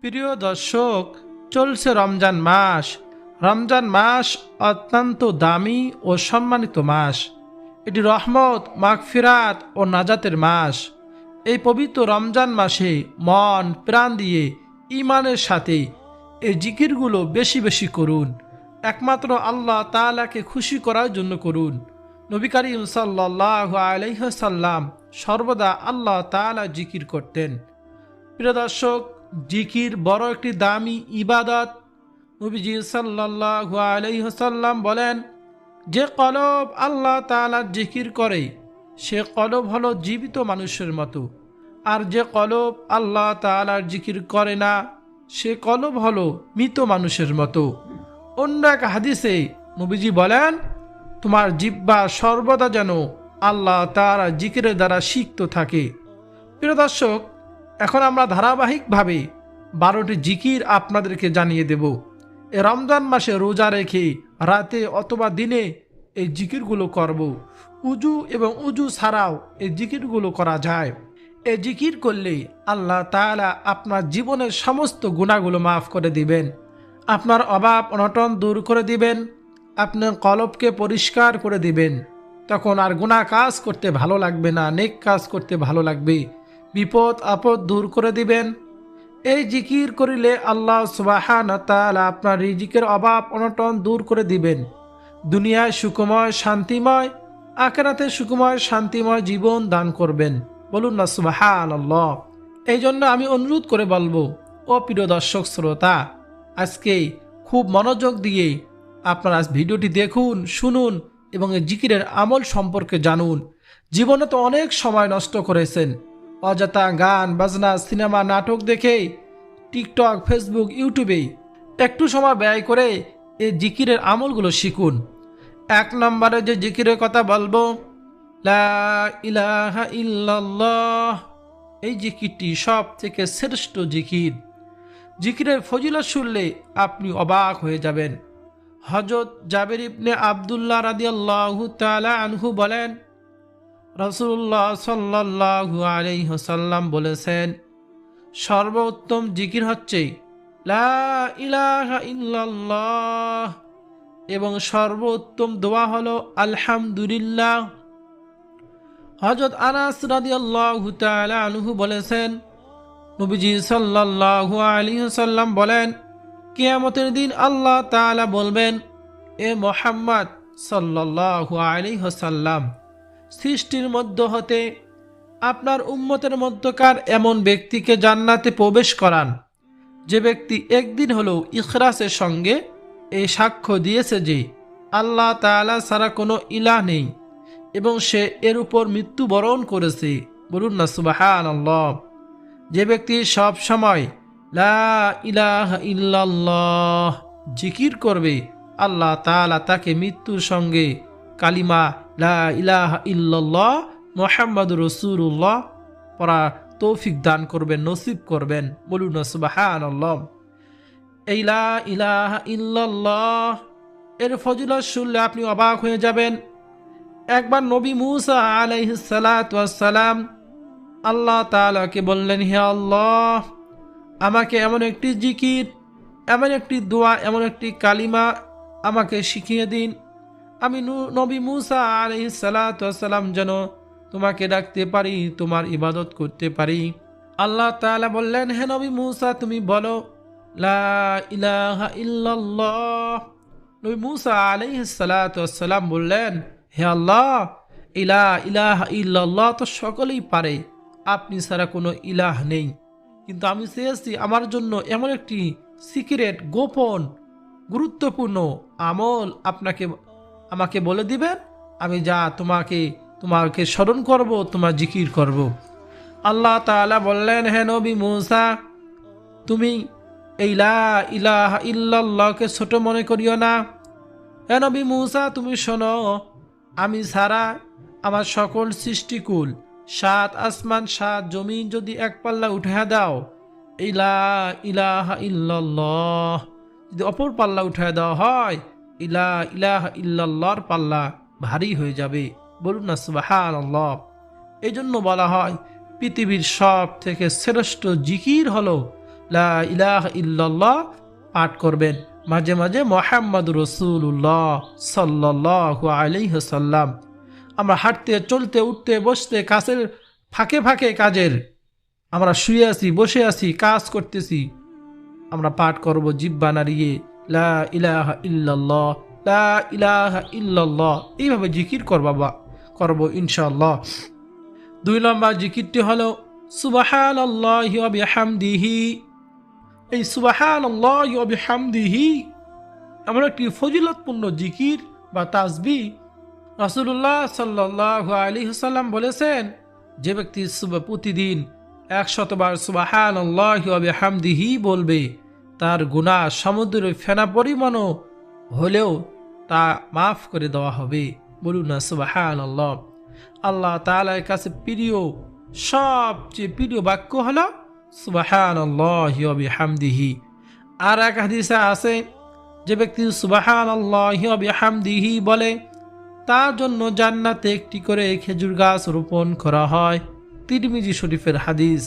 প্রিয় দর্শক, চলছে রমজান মাস। রমজান মাস অত্যন্ত দামি ও সম্মানিত মাস। এটি রহমত, মাগফিরাত ও নাজাতের মাস। এই পবিত্র রমজান মাসে মন প্রাণ দিয়ে ঈমানের সাথে এই জিকিরগুলো বেশি বেশি করুন। একমাত্র আল্লাহ তাআলাকে খুশি করার জন্য করুন। নবী করিম সাল্লাল্লাহু আলাইহি ওয়াসাল্লাম সর্বদা আল্লাহ তাআলা জিকির করতেন। প্রিয় দর্শক, জিকির বড় একটি দামি ইবাদত। নবীজি সাল্লাল্লাহু আলাইহি ওয়াসাল্লাম বলেন, যে কলব আল্লাহ তাআলার জিকির করে সে কলব হলো জীবিত মানুষের মতো, আর যে কলব আল্লাহ তাআলার জিকির করে না সে কলব হলো মৃত মানুষের মতো। অন্য এক হাদিসে নবীজি বলেন, তোমার জিহ্বা সর্বদা যেন আল্লাহ তাআলার জিকিরের দ্বারা সিক্ত থাকে। প্রিয় দর্শক, এখন আমরা ধারাবাহিকভাবে 12টি জিকির আপনাদেরকে জানিয়ে দেব। এ রমজান মাসে রোজা রেখে রাতে অথবা দিনে এই জিকিরগুলো করব। উজু এবং উজু ছাড়াও এই জিকিরগুলো করা যায়। এই জিকির করলে আল্লাহ তাআলা আপনার জীবনের সমস্ত গুনাহগুলো মাফ করে দিবেন, আপনার অভাব অনটন দূর করে দিবেন, আপনার কলবকে পরিষ্কার করে দিবেন। তখন আর গুনাহ কাজ করতে ভালো লাগবে না, নেক কাজ করতে ভালো লাগবে। বিপদ আপদ দূর করে দিবেন। এই জিকির করিলে আল্লাহ সুবহানাহু ওয়া তাআলা আপনার রিজিকের অভাব অনটন দূর করে দিবেন। দুনিয়ায় সুখময় শান্তিময়, আখিরাতে সুখময় শান্তিময় জীবন দান করবেন। বলুন না সুবহানাল্লাহ। এই জন্য আমি অনুরোধ করে বলবো, ও প্রিয় দর্শক শ্রোতা, আজকে খুব মনোযোগ দিয়ে আপনারা ভিডিওটি দেখুন, শুনুন এবং এই জিকিরের আমল সম্পর্কে জানুন। জীবনে তো অনেক সময় নষ্ট করেছেন অযথা গান বাজনা, সিনেমা, নাটক দেখে, টিকটক, ফেসবুক, ইউটিউবে। একটু সময় ব্যয় করে এই জিকিরের আমলগুলো শিখুন। 1 নম্বরে যে জিকিরের কথা বলবো, লা ইলাহা ইল্লাল্লাহ। এই জিকিরটি সব থেকে শ্রেষ্ঠ জিকির। জিকিরের ফজিলত শুনলে আপনি অবাক হয়ে যাবেন। হযরত জাবের ইবনে আব্দুল্লাহ রাদিয়াল্লাহু তাআলা আনহু বলেন, রাসূলুল্লাহ সাল্লাল্লাহু আলাইহি ওয়াসাল্লাম বলেছেন, সর্বোত্তম জিকির হচ্ছে লা ইলাহা ইল্লাল্লাহ এবং সর্বোত্তম দোয়া হলো আলহামদুলিল্লাহ। হযরত আনাস রাদিয়াল্লাহু তাআলা আনহু বলেছেন, নবীজি সাল্লাল্লাহু আলাইহি ওয়াসাল্লাম বলেন, কিয়ামতের দিন আল্লাহ তাআলা বলবেন, এ মুহাম্মদ সাল্লাল্লাহু আলাইহি ওয়াসাল্লাম, সৃষ্টির মধ্য হতে আপনার উম্মতের মধ্যকার এমন ব্যক্তিকে জান্নাতে প্রবেশ করান যে ব্যক্তি একদিন হলেও ইখলাসের সঙ্গে এই সাক্ষ্য দিয়েছে যে আল্লাহ তাআলা ছাড়া কোনো ইলাহ নেই এবং সে এর উপর মৃত্যুবরণ করেছে। বলুন না সুবহানাল্লাহ। যে ব্যক্তি সব সময় লা ইলাহা ইল্লাল্লাহ জিকির করবে, আল্লাহ তাআলা তাকে মৃত্যুর সঙ্গে কালিমা লা ইলাহা ইল্লাল্লাহ মুহাম্মাদুর রাসূলুল্লাহ পড়া তৌফিক দান করবেন, নসিব করবেন। বলুন না সুবহানাল্লাহ। এই লা ইলাহা ইল্লাল্লাহ এর ফজিলত শুনলে আপনি অবাক হয়ে যাবেন। একবার নবী মূসা আলাইহিস সালাতু ওয়াস সালাম আল্লাহ তাআলাকে বললেন, হে আল্লাহ, আমাকে এমন একটি জিকির, এমন একটি দোয়া, এমন একটি কালিমা আমাকে শিখিয়ে দিন, আমি নবী মূসা আলাইহিস সালাতু ওয়াস সালাম যেন তোমাকে ডাকতে পারি, তোমার ইবাদত করতে পারি। আল্লাহ তাআলা বললেন, হে নবী মূসা, তুমি বলো লা ইলাহা ইল্লাল্লাহ। নবী মূসা আলাইহিস সালাতু ওয়াস সালাম বললেন, হে আল্লাহ, ইলাহা ইল্লাল্লাহ তো সকলেই পারে, আপনি ছাড়া কোনো ইলাহ নেই, কিন্তু আমি চেয়েছি আমার জন্য এমন একটি সিক্রেট, গোপন, গুরুত্বপূর্ণ আমল আমাকে বলে দিবেন, আমি যা তোমাকে স্মরণ করব, তোমার জিকির করব। আল্লাহ তাআলা বললেন, হে নবী মূসা, তুমি এই লা ইলাহা ইল্লাল্লাহকে ছোট মনে করিও না। হে নবী মূসা, তুমি শোনো, আমি ছাড়া আমার সকল সৃষ্টিকুল, 7 আসমান 7 জমিন যদি এক পাল্লা উঠাইয়া দাও, এই লা ইলাহা ইল্লাল্লাহ যদি অপর পাল্লা উঠাইয়া দেওয়া হয়, ইলাহা ইল্লাল্লাহর পাল্লা ভারী হয়ে যাবে। বলুন না সুবহানাল্লাহ। এই জন্য বলা হয় পৃথিবীর সব থেকে শ্রেষ্ঠ জিকির হলো লা ইলাহা ইল্লাল্লাহ পাঠ করবেন। মাঝে মাঝে মুহাম্মাদুর রাসূলুল্লাহ সাল্লাল্লাহু আলাইহি ওয়াসাল্লাম। আমরা হাঁটতে চলতে উঠতে বসতে কাজের ফাঁকে ফাঁকে কাজের, আমরা শুয়ে আছি বসে আছি কাজ করতেছি, আমরা পাঠ করব জিহ্বা নাড়িয়ে লা ইলাহা ইল্লাল্লাহ লা ইলাহা ইল্লাল্লাহ, এইভাবে জিকির করব ইনশাআল্লাহ। 2 নম্বর জিকিরটি হলো সুবহানাল্লাহি ওয়া বিহামদিহি। এই সুবহানাল্লাহি ওয়া বিহামদিহি এমন একটি ফজিলতপূর্ণ জিকির বা তাসবিহ, রাসূলুল্লাহ সাল্লাল্লাহু আলাইহি ওয়াসাল্লাম বলেছেন, যে ব্যক্তি প্রতিদিন 100 বার সুবহানাল্লাহি ওয়া বিহামদিহি বলবে, তার গুনাহ সমুদ্রের ফেনা পরিমাণও হলেও তা মাফ করে দেওয়া হবে। বলুন না সুবহানাল্লাহ। আল্লাহ তাআলার কাছে প্রিয়, সবচেয়ে প্রিয় বাক্য হলো সুবহানাল্লাহি ওয়া বিহামদিহি। আর এক হাদিসে আছে, যে ব্যক্তি সুবহানাল্লাহি ওয়া বিহামদিহি বলে, তার জন্য জান্নাতে একটি করে খেজুর গাছ রোপণ করা হয়। তিরমিজি শরীফের হাদিস।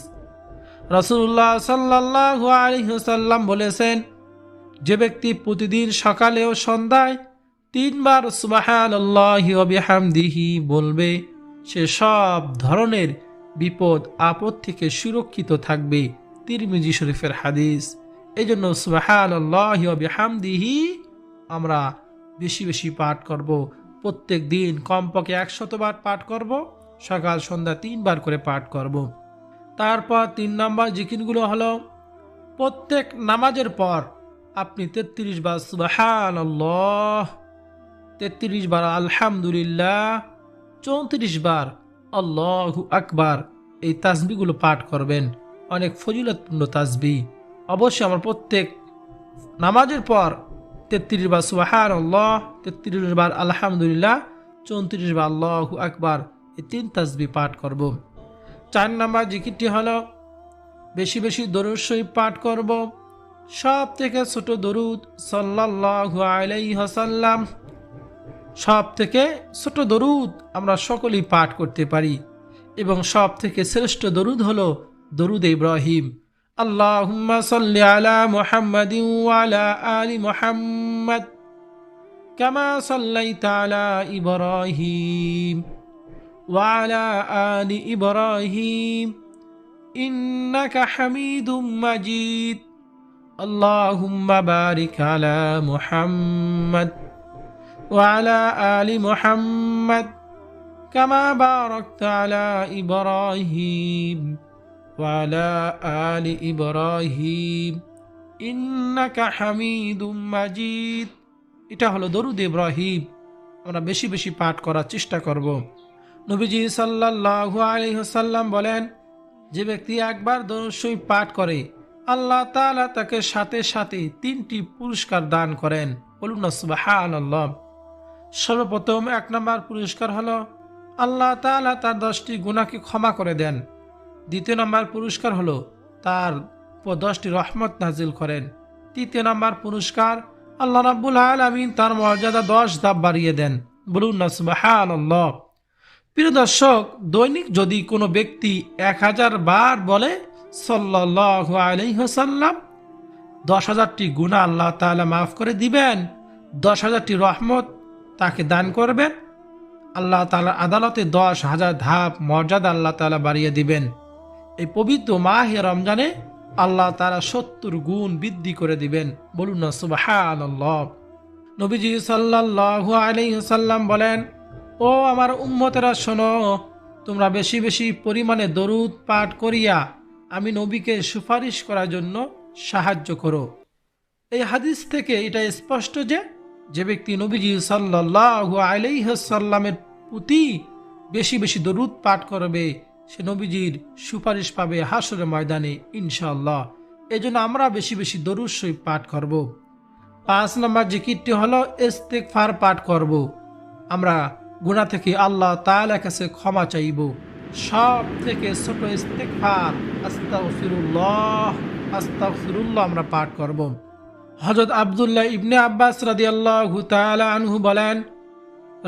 রাসূলুল্লাহ সাল্লাল্লাহু আলাইহি ওয়াসাল্লাম বলেছেন, যে ব্যক্তি প্রতিদিন সকালে ও সন্ধ্যায় 3 বার সুবহানাল্লাহি ওয়া বিহামদিহি বলবে, সে সব ধরনের বিপদ আপদ থেকে সুরক্ষিত থাকবে। তিরমিজি শরীফের হাদিস। এই জন্য সুবহানাল্লাহি ওয়া বিহামদিহি আমরা বেশি বেশি পাঠ করব। প্রত্যেক দিন কমপক্ষে 100 বার পাঠ করব, সকাল সন্ধ্যা 3 বার করে পাঠ করব। তারপর 3 নম্বর জিকিরগুলো হলো, প্রত্যেক নামাজের পর আপনি 33 বার সুবহানাল্লাহ, 33 বার আলহামদুলিল্লাহ, 34 বার আল্লাহু আকবার, এই তাসবিহগুলো পাঠ করবেন। অনেক ফজিলতপূর্ণ তাসবিহ। অবশ্যই আমার প্রত্যেক নামাজের পর 33 বার সুবহানাল্লাহ, 33 বার আলহামদুলিল্লাহ, 34 বার আল্লাহু আকবার, এই 3 তাসবিহ পাঠ করব। 4 নম্বর জিকিরটি হলো, বেশি বেশি দরুদ শরীফ পাঠ করব। সব থেকে ছোট দরুদ সাল্লাল্লাহু আলাইহি ওয়াসাল্লাম, সব থেকে ছোট দরুদ আমরা সকলেই পাঠ করতে পারি, এবং সব থেকে শ্রেষ্ঠ দরুদ হলো দরুদ ইব্রাহিম। আল্লাহুম্মা সাল্লি আলা মুহাম্মাদিন ওয়া আলা আলি মুহাম্মাদ কামা সাল্লাইতা আলা ইব্রাহিম ওয়া আলা আলি ইব্রাহিম ইন্নাকা হামিদুম মাজিদ। আল্লাহুম্মা বারিক আলা মুহাম্মাদ ওয়া আলা আলি মুহাম্মাদ কামা বারাকতা আলা ইব্রাহিম ওয়া আলা আলি ইব্রাহিম ইন্নাকা হামিদুম মাজিদ। এটা হলো দরুদ ইব্রাহিম। আমরা বেশি বেশি পাঠ করার চেষ্টা করব। নবীজি সাল্লাল্লাহু আলাইহি ওয়াসাল্লাম বলেন, যে ব্যক্তি একবার দরুদ শরীফ পাঠ করে, আল্লাহ তাআলা তাকে সাথে সাথে 3টি পুরস্কার দান করেন। বলুন না সুবহানাল্লাহ। সর্বপ্রথম 1 নম্বর পুরস্কার হলো, আল্লাহ তাআলা তার 10টি গুনাহকে ক্ষমা করে দেন। 2 নম্বর পুরস্কার হলো, তার 10টি রহমত নাজিল করেন। 3 নম্বর পুরস্কার, আল্লাহ রাব্বুল আলামিন তার মর্যাদা 10 ধাপ বাড়িয়ে দেন। বলুন না সুবহানাল্লাহ। প্রিয় দর্শক, দৈনিক যদি কোনো ব্যক্তি 1000 বার বলে সাল্লাল্লাহু আলাইহি ওয়াসাল্লাম, 10,000টি গুনাহ আল্লাহ তাআলা মাফ করে দিবেন, 10,000টি রহমত তাকে দান করবেন। আল্লাহ তাআলার আদালতে 10,000 ধাপ মর্যাদা আল্লাহ তাআলা বাড়িয়ে দিবেন। এই পবিত্র মাহে রমজানে আল্লাহ তাআলা 70 গুণ বৃদ্ধি করে দিবেন। বলুন না সুবহানাল্লাহ। নবীজি সাল্লাল্লাহু আলাইহি ওয়াসাল্লাম বলেন, ও আমার উম্মতেরা শোনো, তোমরা বেশি বেশি পরিমাণে দরুদ পাঠ করিয়া আমি নবীকে সুপারিশ করার জন্য সাহায্য করো। এই হাদিস থেকে এটা স্পষ্ট যে, যে ব্যক্তি নবীজি সাল্লাল্লাহু আলাইহি ওয়াসাল্লামের প্রতি বেশি বেশি দরুদ পাঠ করবে, সে নবীজির সুপারিশ পাবে হাসরের ময়দানে ইনশাআল্লাহ। এজন্য আমরা বেশি বেশি দরুদ শরীফ পাঠ করব। 5 নম্বর জিকিরটি হলো ইস্তিগফার পাঠ করব। আমরা গুনাহ থেকে আল্লাহ তাআলার কাছে ক্ষমা চাইব। সব থেকে ছোট ইস্তিগফার আস্তাগফিরুল্লাহ, আস্তাগফিরুল্লাহ আমরা পাঠ করব। হযরত আব্দুল্লাহ ইবনে আব্বাস রাদিয়াল্লাহু তাআলা আনহু বলেন,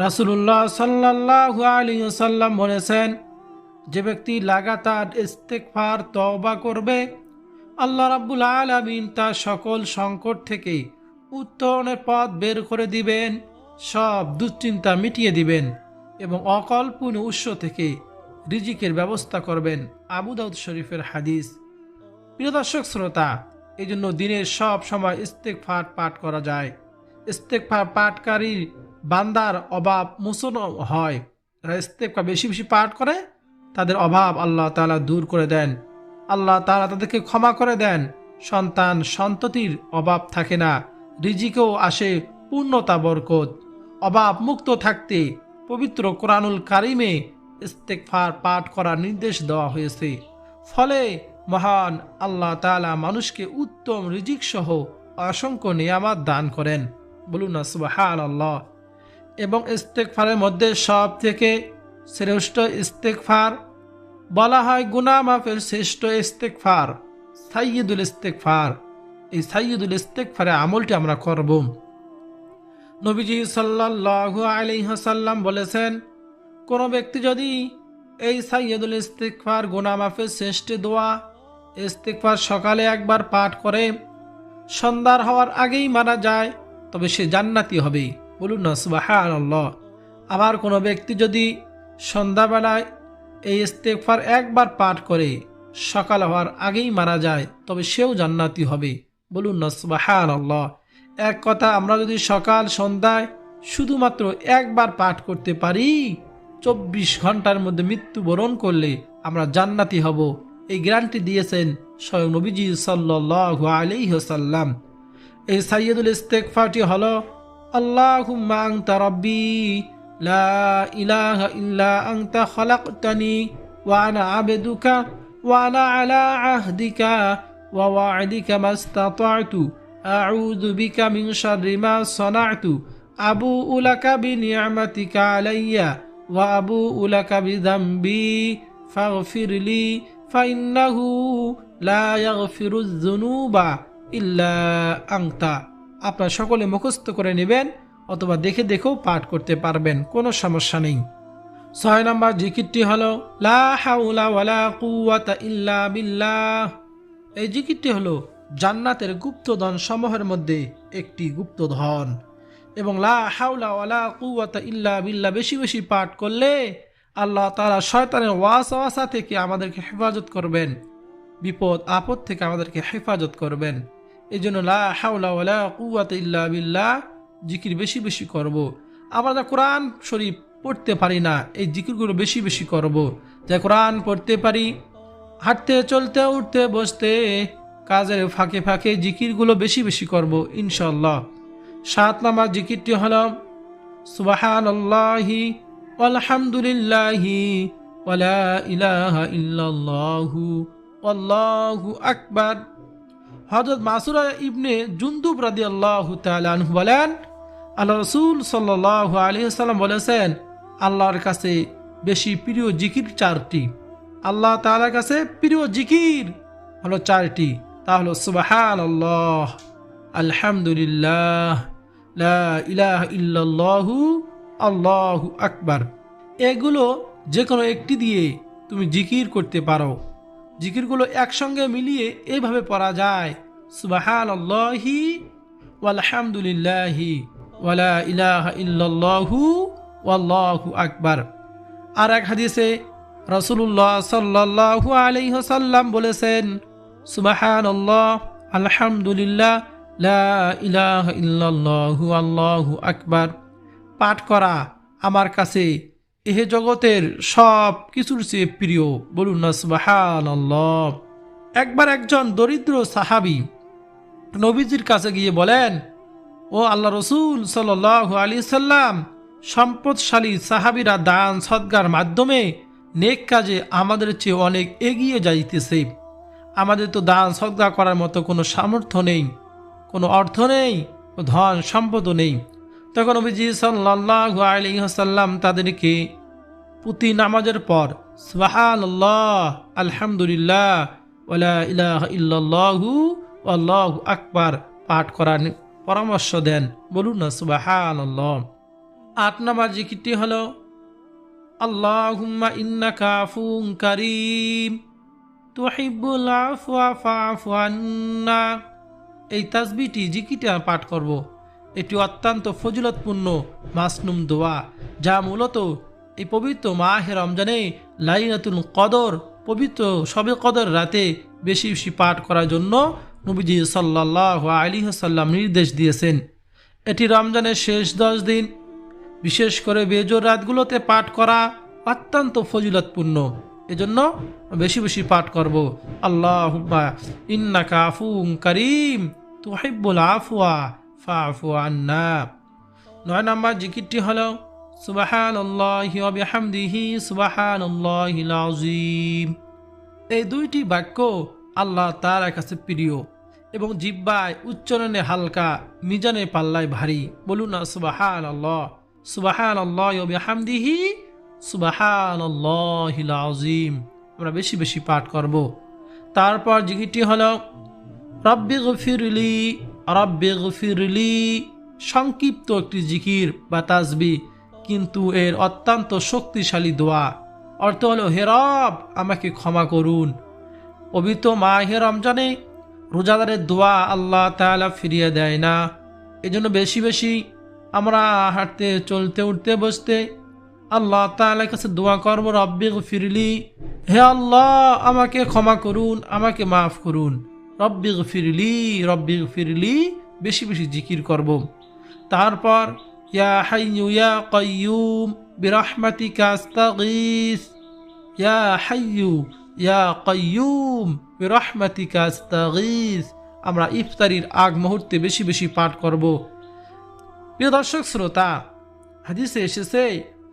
রাসূলুল্লাহ সাল্লাল্লাহু আলাইহি ওয়াসাল্লাম বলেছেন, যে ব্যক্তি লাগাতার ইস্তিগফার তওবা করবে, আল্লাহ রাব্বুল আলামিন তার সকল সংকট থেকে উত্তরণের পথ বের করে দিবেন, সব দুশ্চিন্তা মিটিয়ে দিবেন এবং অকল্পনীয় উৎস থেকে রিজিকের ব্যবস্থা করবেন। আবু দাউদ শরীফের হাদিস। প্রিয় দর্শক শ্রোতা, এই জন্য দিনের সব সময় ইস্তেগফার পাঠ করা যায়। ইস্তেগফার পাঠকারীর বান্দার অভাব মোচন হয়। যারা ইস্তেগফার বেশি বেশি পাঠ করে তাদের অভাব আল্লাহ তাআলা দূর করে দেন। আল্লাহ তাআলা তাদেরকে ক্ষমা করে দেন। সন্তান সন্ততির অভাব থাকে না, রিজিকেও আসে পূর্ণতা বরকত। অভাব মুক্ত থাকতে পবিত্র কোরআনুল কারিমে ইস্তেগফার পাঠ করার নির্দেশ দেওয়া হয়েছে। ফলে মহান আল্লাহ তাআলা মানুষকে উত্তম রিজিক সহ অসংখ্য নিয়ামত দান করেন। বলুন না সুবহানাল্লাহ। এবং ইস্তেগফারের মধ্যে সব থেকে শ্রেষ্ঠ ইস্তেগফার বলা হয় গুনাহ মাফের শ্রেষ্ঠ ইস্তেগফার, সাইয়্যিদুল ইস্তেগফার। এই সাইয়্যিদুল ইস্তেগফারের আমলটি আমরা করব। নবীজি সাল্লাল্লাহু আলাইহি ওয়াসাল্লাম বলেছেন, কোন ব্যক্তি যদি এই সাইয়্যিদুল ইস্তেগফার গুনাহ মাফের শ্রেষ্ঠ দোয়া ইস্তেগফার সকালে একবার পাঠ করে সন্ধ্যার হওয়ার আগেই মারা যায় তবে সে জান্নাতি হবে। বলুন না সুবহানাল্লাহ। আবার কোনো ব্যক্তি যদি সন্ধ্যাবেলায় এই ইস্তেগফার একবার পাঠ করে সকাল হওয়ার আগেই মারা যায় তবে সেও জান্নাতি হবে। বলুন না সুবহানাল্লাহ। এক কথা, আমরা যদি সকাল সন্ধ্যায় শুধুমাত্র একবার পাঠ করতে পারি 24 ঘন্টার মধ্যে মৃত্যুবরণ করলে আমরা জান্নাতি হব। এই গ্যারান্টি দিয়েছেন স্বয়ং নবীজি সাল্লাল্লাহু আলাইহি ওয়াসাল্লাম। এই সাইয়্যিদুল ইস্তেগফারটি হলো আল্লাহুম্মা আনতা রাব্বি লা ইলাহা ইল্লা আনতা খালাকতানি ওয়া আনা আবদুকা ওয়া আনা আলা আহদিকা ওয়া ওয়া'দিকা মাস্তাতা'তু আউযু বিকা মিন শাররি মা সানা'তু আবুউ লাকা বিনি'মাতিকা আলাইয়া ওয়া আবুউ লাকা বিযামবি ফাগফিরলি ফাইন্নাহু লা ইয়াগফিরুয যুনুবা ইল্লা আনতা। আপনারা সকলে মুখস্থ করে নেবেন অথবা দেখে দেখেও পাঠ করতে পারবেন, কোনো সমস্যা নেই। 6 নম্বর জিকিরটি হলো লা হাওলা ওয়ালা কুওয়াতা ইল্লা বিল্লাহ। এই জিকিরটি হলো জান্নাতের গুপ্তধন সমূহের মধ্যে একটি গুপ্তধন এবং লা হাওলা ওয়ালা কুওয়াতা ইল্লা বিল্লাহ বেশি বেশি পাঠ করলে আল্লাহ তাআলা শয়তানের ওয়াসওয়াসা থেকে আমাদেরকে হেফাজত করবেন, বিপদ আপদ থেকে আমাদেরকে হেফাজত করবেন। এই জন্য লা হাওলা ওয়ালা কুওয়াতা ইল্লা বিল্লাহ জিকির বেশি বেশি করব। আমরা কোরআন শরীফ পড়তে পারি না, এই জিকিরগুলো বেশি বেশি করব। যা কোরআন পড়তে পারি, হাঁটতে চলতে উঠতে বসতে কাজের ফাঁকে ফাঁকে জিকিরগুলো বেশি বেশি করব ইনশাআল্লাহ। 7 নম্বর জিকিরটি হলো সুবহানাল্লাহি আলহামদুলিল্লাহি ওয়ালা ইলাহা ইল্লাল্লাহু আল্লাহু আকবার। হযরত মাসুরা ইবনে জুনদুব রাদিয়াল্লাহু তাআলা আনহু বলেন, আল্লাহ রাসূল সাল্লাল্লাহু আলাইহি ওয়াসাল্লাম বলেছেন, আল্লাহর কাছে বেশি প্রিয় জিকির 4টি। আল্লাহ তাআলার কাছে প্রিয় জিকির হলো 4টি। তা হলো সুবহানাল্লাহ, আলহামদুলিল্লাহ, লা ইলাহা ইল্লাল্লাহু আল্লাহু আকবার। এগুলো যে কোনো একটি দিয়ে তুমি জিকির করতে পারো। জিকিরগুলো একসঙ্গে মিলিয়ে এইভাবে পড়া যায়, সুবহানাল্লাহি ওয়ালহামদুলিল্লাহি ওয়ালা ইলাহা ইল্লাল্লাহু ওয়াল্লাহু আকবার। আর এক হাদিসে রাসূলুল্লাহ সাল্লাল্লাহু আলাইহি ওয়াসাল্লাম বলেছেন, সুবহানাল্লাহ, আলহামদুলিল্লাহ, লা ইলাহা ইল্লাল্লাহু আল্লাহু আকবার পাঠ করা আমার কাছে এহে জগতের সব কিছুর চেয়ে প্রিয়। বলুন না সুবহানাল্লাহ। একবার একজন দরিদ্র সাহাবী নবীজির কাছে গিয়ে বলেন, ও আল্লাহ রাসূল সাল্লাল্লাহু আলাইহি সাল্লাম, সম্পদশালী সাহাবীরা দান সদকার মাধ্যমে নেক কাজে আমাদের চেয়ে অনেক এগিয়ে যাইতেছে। আমাদের তো দান সদকা করার মতো কোনো সামর্থ্য নেই, কোনো অর্থ নেই, ধন সম্পদও নেই। তখন নবীজি সাল্লাল্লাহু আলাইহি ওয়াসাল্লাম তাদেরকে প্রতি নামাজের পর সুবহানাল্লাহ, আলহামদুলিল্লাহ, ওয়ালা ইলাহা ইল্লাল্লাহু আল্লাহু আকবার পাঠ করার পরামর্শ দেন। বলুন না সুবহানাল্লাহ। 8 নম্বর জিকিরটি হলো আল্লাহুম্মা ইন্নাকা আফুউন কারীম। তুহিব্বুল আফওয়া ফা'ফু আন্না। এই তাসবিহটি জিকিরটা পাঠ করব। এটি অত্যন্ত ফজিলতপূর্ণ মাসনুম দোয়া, যা মূলত এই পবিত্র মাহে রমজানে লাইলাতুল কদর, পবিত্র শবে কদর রাতে বেশি বেশি পাঠ করার জন্য নবীজি সাল্লাল্লাহু আলাইহি ওয়াসাল্লাম নির্দেশ দিয়েছেন। এটি রমজানের শেষ 10 দিন, বিশেষ করে বেজোর রাতগুলোতে পাঠ করা অত্যন্ত ফজিলতপূর্ণ। এজন্য বেশি বেশি পাঠ করব। আল্লাহুম্মা ইন্নাকা আফুউন কারীম তুহিব্বুল আফওয়া ফা'ফু আন্না। 9 নম্বর জিকিরটি হলো সুবহানাল্লাহি ওয়া বিহামদিহি সুবহানাল্লাহিল আযীম। এই দুইটি বাক্য আল্লাহ তাআলার কাছে প্রিয় এবং জিহ্বায় উচ্চারণে হালকা, মিজানে পাল্লায় ভারী। বলুন না সুবহানাল্লাহ, সুবহানাল্লাহি ওয়া বিহামদিহি সুবহানাল্লাহিল আযীম। আমরা বেশি বেশি পাঠ করব। তারপর জিকিরটি হলো রব্বিগফিরলি, রব্বিগফিরলি। সংক্ষিপ্ত একটি জিকির বা তাসবিহ, কিন্তু এর অত্যন্ত শক্তিশালী দোয়া। অর্থ হলো, হে রব আমাকে ক্ষমা করুন। পবিত্র মাহে রমজানে রোজাদারের দোয়া আল্লাহ তাআলা ফিরিয়ে দেয় না। এজন্য বেশি বেশি আমরা হাঁটতে, চলতে, উঠতে, বসতে আল্লাহ তাআলার কাছে দোয়া করব, রব্বিগফিরলি, হে আল্লাহ আমাকে ক্ষমা করুন, আমাকে মাফ করুন। রব্বিগফিরলি, রব্বিগফিরলি বেশি বেশি জিকির করব। তারপর ইয়া হাইয়্যু ইয়া কাইয়্যুম বিরহমাতিকা আস্তাগীস, ইয়া হাইয়্যু ইয়া কাইয়্যুম বিরহমাতিকা আস্তাগীস। আমরা ইফতারির আগ মুহূর্তে বেশি বেশি পাঠ করব। প্রিয় দর্শক শ্রোতা, হাদিসে এসেছে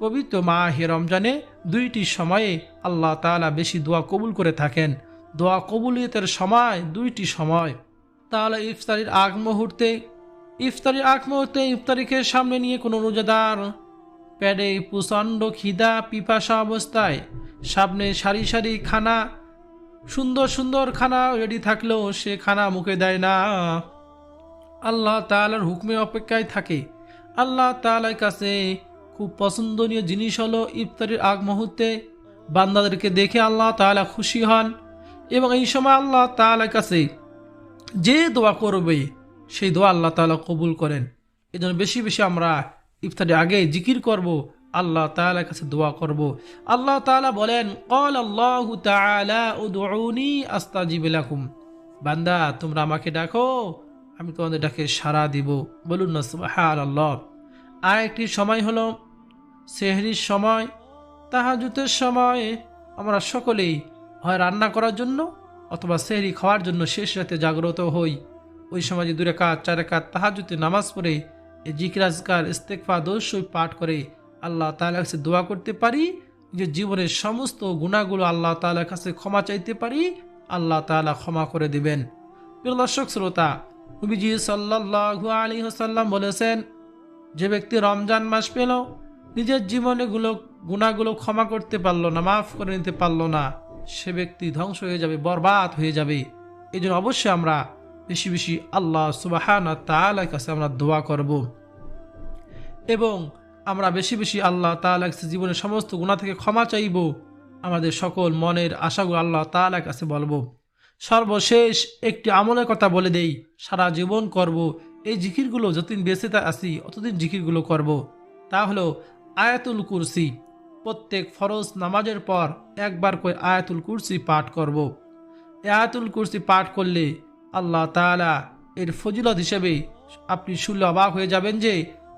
পবিত্র মাহে রমজানে দুইটি সময়ে আল্লাহ তাআলা বেশি দোয়া কবুল করে থাকেন। দোয়া কবুলিয়তের সময় দুইটি সময়। তাহলে ইফতারির আগ মুহূর্তে, ইফতারিকে সামনে নিয়ে কোনো রোজাদার পেটে প্রচণ্ড খিদা পিপাসা অবস্থায় সামনে সারি সারি খানা, সুন্দর সুন্দর খানা রেডি থাকলেও সে খানা মুখে দেয় না, আল্লাহ তাআলার হুকুমে অপেক্ষায় থাকে। আল্লাহ তাআলার কাছে খুব পছন্দনীয় জিনিস হলো ইফতারির আগ মুহূর্তে বান্দাদেরকে দেখে আল্লাহ তাআলা খুশি হন এবং এই সময় আল্লাহ তাআলার কাছে যে দোয়া করবে সেই দোয়া আল্লাহ তাআলা কবুল করেন। এই জন্য বেশি বেশি আমরা ইফতারের আগে জিকির করব, আল্লাহ তাআলার কাছে দোয়া করব। আল্লাহ তাআলা বলেন, ক্বালা আল্লাহু তাআলা উদউনি আস্তাজিব লাকুম। বান্দা তোমরা আমাকে ডাকো, আমি তোমাদের ডাকে সাড়া দিব। বলুন না সুবহানাল্লাহ। আর একটি সময় হলো সেহরির সময়, তাহাজ্জুদের সময়। আমরা সকলেই হয় রান্না করার জন্য অথবা সেহরি খাওয়ার জন্য শেষ রাতে জাগ্রত হই। ওই সময় যে 2 রাকাত 4 রাকাত তাহাজ্জুদের নামাজ পড়ে এই জিকির আজকার ইস্তেগফার দরুদ শরীফ পাঠ করে আল্লাহ তাআলার কাছে দোয়া করতে পারি, নিজের জীবনের সমস্ত গুনাহগুলো আল্লাহ তাআলার কাছে ক্ষমা চাইতে পারি, আল্লাহ তাআলা ক্ষমা করে দিবেন। প্রিয় দর্শক শ্রোতা, নবীজি সাল্লাল্লাহু আলাইহি ওয়াসাল্লাম বলেছেন, যে ব্যক্তি রমজান মাস পেল নিজের জীবনেগুলো গুনাহগুলো ক্ষমা করতে পারলো না, মাফ করে নিতে পারলো না, সে ব্যক্তি ধ্বংস হয়ে যাবে, বরবাদ হয়ে যাবে। এই জন্য অবশ্যই আমরা বেশি বেশি আল্লাহ সুবহানাহু ওয়া তাআলার কাছে আমরা দোয়া করব এবং আমরা বেশি বেশি আল্লাহ তাআলার কাছে জীবনের সমস্ত গুনাহ থেকে ক্ষমা চাইব। আমাদের সকল মনের আশাগুলো আল্লাহ তাআলার কাছে বলবো। সর্বশেষ একটি আমলের কথা বলে দেই, সারা জীবন করব এই জিকিরগুলো, যতদিন বেঁচে আছি অতদিন জিকিরগুলো করব। তা হলো আয়াতুল কুরসি। প্রত্যেক ফরজ নামাজের পর একবার করে আয়াতুল কুরসি পাঠ করব। আয়াতুল কুরসি পাঠ করলে আল্লাহ তাআলা এর ফজিলত হিসেবে আপনি শুনলে অবাক হয়ে যাবেন যে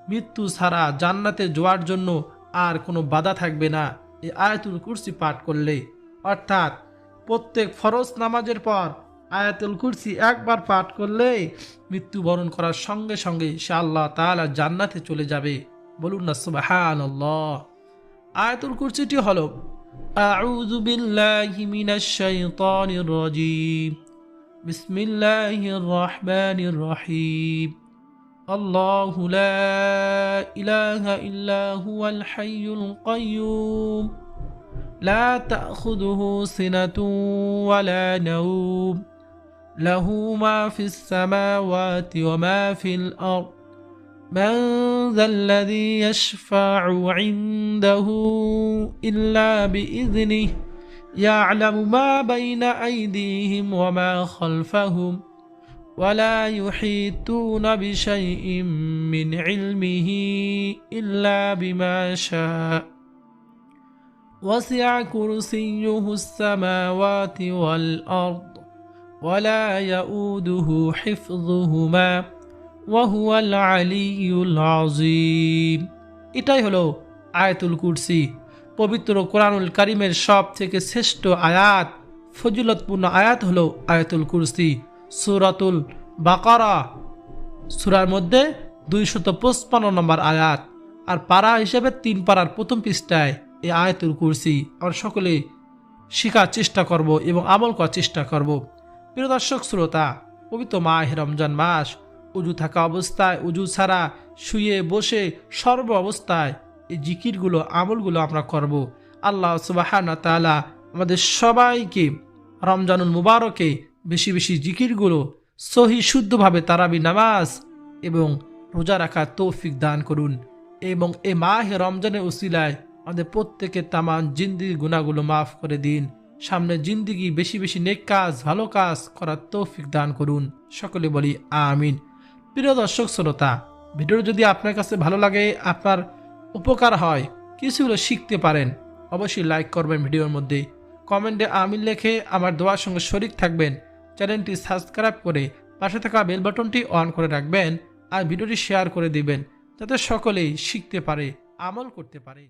মৃত্যু ছাড়া জান্নাতে যাওয়ার জন্য আর কোনো বাধা থাকবে না এই আয়াতুল কুরসি পাঠ করলে। অর্থাৎ প্রত্যেক ফরজ নামাজের পর আয়াতুল কুরসি একবার পাঠ করলে মৃত্যুবরণ করার সঙ্গে সঙ্গে সে আল্লাহ তাআলা জান্নাতে চলে যাবে। বলুন না সুবহানাল্লাহ। আয়াতুল কুরসিটি হলো, আউযু বিল্লাহি মিনাশ শাইতানির রাজীম, বিসমিল্লাহির রহমানির রহিম, আল্লাহু লা ইলাহা ইল্লা হুয়াল হাইয়ুল কাইয়্যুম, লা তাখুযুহু সিনাতুন ওয়ালা নাওম, লাহু মা ফিস সামাওয়াতি ওয়া মা ফিল আরদ, من ذا الذي يشفع عنده إلا بإذنه ইয়ালামু মা বাইনা আইদিহিম ওয়া মা খালফাহুম ওয়ালা ইউহিতুনা বিশাইইম মিন ইলমিহি ইল্লা বিমা শাআ ওয়াসি'a কুরসিয়্যুহুস সামাওয়াতি ওয়াল আরদ ওয়ালা ইয়াউদুহু হিফযুহুমা ওয়া হুয়াল আলিয়্যুল আযীম। এটাই হলো আয়াতুল কুরসি। পবিত্র কোরআনুল কারীমের সব থেকে শ্রেষ্ঠ আয়াত, ফজিলতপূর্ণ আয়াত হলো আয়াতুল কুরসি। সূরাতুল বাকারা সূরার মধ্যে 255 নম্বর আয়াত, আর পারা হিসেবে 3 পারার প্রথম পৃষ্ঠায় এই আয়াতুল কুরসি আমরা সকলে শেখার চেষ্টা করব এবং আমল করার চেষ্টা করব। প্রিয় দর্শক শ্রোতা, পবিত্র মাহে রমজান মাস, উজু থাকা অবস্থায়, উজু ছাড়া, শুয়ে বসে, সর্ব অবস্থায় এই জিকিরগুলো, আমলগুলো আমরা করব। আল্লাহ সুবহানাহু ওয়া তাআলা আমাদের সবাইকে রমজানুল মুবারকে বেশি বেশি জিকিরগুলো সহি শুদ্ধভাবে তারাবি নামাজ এবং রোজা রাখার তৌফিক দান করুন, এবং এই মাহে রমজানের উসিলায় আমাদের প্রত্যেকের তামাম জিন্দিগির গুনাহগুলো মাফ করে দিন। সামনে জিন্দিগি বেশি বেশি নেক কাজ, ভালো কাজ করার তৌফিক দান করুন। সকলে বলি আমিন। প্রিয় দর্শক শ্রোতা, ভিডিও যদি আপনার কাছে ভালো লাগে, আপনার উপকার হয়, কিছুগুলো শিখতে পারেন, অবশ্যই লাইক করবেন, ভিডিওর মধ্যে কমেন্টে আমিন লিখে আমার দোয়ার সঙ্গে শরীক থাকবেন। চ্যানেলটি সাবস্ক্রাইব করে পাশে থাকা বেল বাটনটি অন করে রাখবেন, আর ভিডিওটি শেয়ার করে দিবেন যাতে সকলেই শিখতে পারে, আমল করতে পারে।